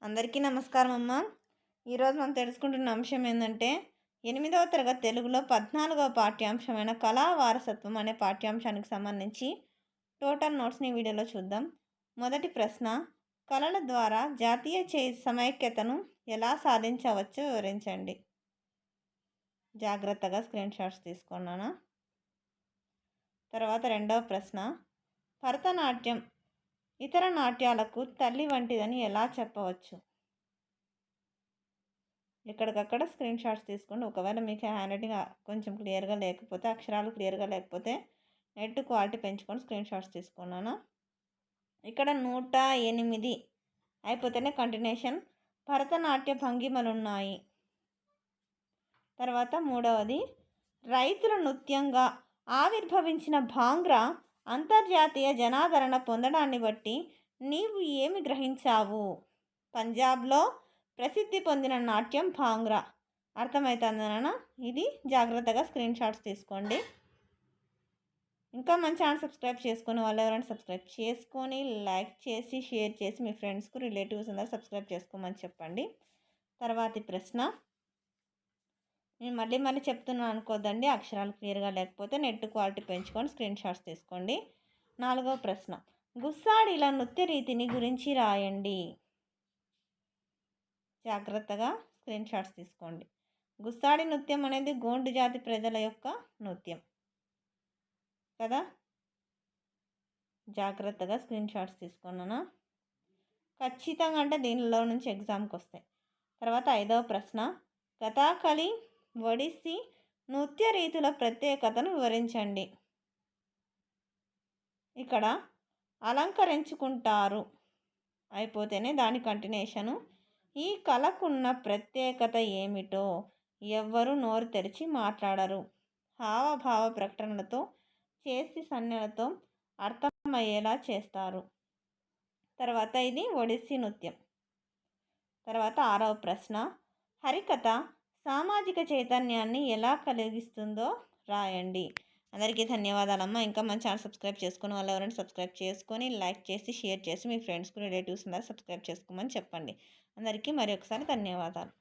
అందరికీ నమస్కారం అమ్మ. ఈరోజు మనం తెలుసుకుంటున్న అంశం ఏంటంటే 8వ తరగతి తెలుగులో 14వ పాఠ్యాంశమైన కళా వారసత్వం అనే పాఠ్యాంశానికి సంబంధించి టోటల్ నోట్స్ని వీడియోలో చూద్దాం. మొదటి ప్రశ్న, కళల ద్వారా జాతీయ సమైక్యతను ఎలా సాధించవచ్చో వివరించండి. జాగ్రత్తగా స్క్రీన్ షాట్స్ తీసుకున్నాను. తర్వాత రెండవ ప్రశ్న, భరతనాట్యం ఇతర నాట్యాలకు తల్లి వంటిదని ఎలా చెప్పవచ్చు? ఎక్కడికక్కడ స్క్రీన్ షాట్స్ తీసుకోండి. ఒకవేళ మీకు హ్యాండ్ రైటింగ్ కొంచెం క్లియర్గా లేకపోతే, అక్షరాలు క్లియర్గా లేకపోతే నెట్ క్వాలిటీ పెంచుకొని స్క్రీన్ షాట్స్ తీసుకున్నాను. ఇక్కడ 108 అయిపోతేనే కంటిన్యూషన్ భరతనాట్య భంగిమలు ఉన్నాయి. తర్వాత మూడవది, రైతుల నృత్యంగా ఆవిర్భవించిన భాంగ్రా అంతర్జాతీయ జనాదరణ పొందడాన్ని బట్టి నీవు ఏమి గ్రహించావు? పంజాబ్లో ప్రసిద్ధి పొందిన నాట్యం భాంగ్రా. అర్థమవుతుందనా? ఇది జాగ్రత్తగా స్క్రీన్ షాట్స్ తీసుకోండి. ఇంకా మన ఛానల్ సబ్స్క్రైబ్ చేసుకుని వాళ్ళు ఎవరైనా సబ్స్క్రైబ్ చేసుకొని లైక్ చేసి షేర్ చేసి మీ ఫ్రెండ్స్కు రిలేటివ్స్ అందరూ సబ్స్క్రైబ్ చేసుకోమని చెప్పండి. తర్వాతి ప్రశ్న, నేను మళ్ళీ చెప్తున్నాను అనుకోద్దండి, అక్షరాలు క్లియర్గా లేకపోతే నెట్ క్వాలిటీ పెంచుకొని స్క్రీన్ షాట్స్ తీసుకోండి. 4వ ప్రశ్న, గుస్సాడీల నృత్య రీతిని గురించి రాయండి. జాగ్రత్తగా స్క్రీన్ షాట్స్ తీసుకోండి. గుస్సాడి నృత్యం అనేది గోండు జాతి ప్రజల యొక్క నృత్యం కదా. జాగ్రత్తగా స్క్రీన్ షాట్స్ తీసుకున్నాను. ఖచ్చితంగా అంటే దీనిలో నుంచి ఎగ్జామ్కి వస్తాయి. తర్వాత 5వ ప్రశ్న, కథాకళి ఒడిస్సీ నృత్య రీతుల ప్రత్యేకతను వివరించండి. ఇక్కడ అలంకరించుకుంటారు అయిపోతేనే దాని కంటిన్యూషను. ఈ కళకున్న ప్రత్యేకత ఏమిటో ఎవ్వరూ నోరు తెరిచి మాట్లాడరు. హావభావ ప్రకటనలతో చేసి సన్యలతో అర్థమయ్యేలా చేస్తారు. తర్వాత ఇది ఒడిస్సీ నృత్యం. తర్వాత 6వ ప్రశ్న, హరికథ సామాజిక చైతన్యాన్ని ఎలా కలిగిస్తుందో రాయండి. అందరికీ ధన్యవాదాలమ్మ. ఇంకా మన ఛానల్ సబ్స్క్రైబ్ చేసుకుని వాళ్ళు ఎవరైనా సబ్స్క్రైబ్ చేసుకొని లైక్ చేసి షేర్ చేసి మీ ఫ్రెండ్స్కు రిలేటివ్స్ అందరూ సబ్స్క్రైబ్ చేసుకోమని చెప్పండి. అందరికీ మరి ఒకసారి ధన్యవాదాలు.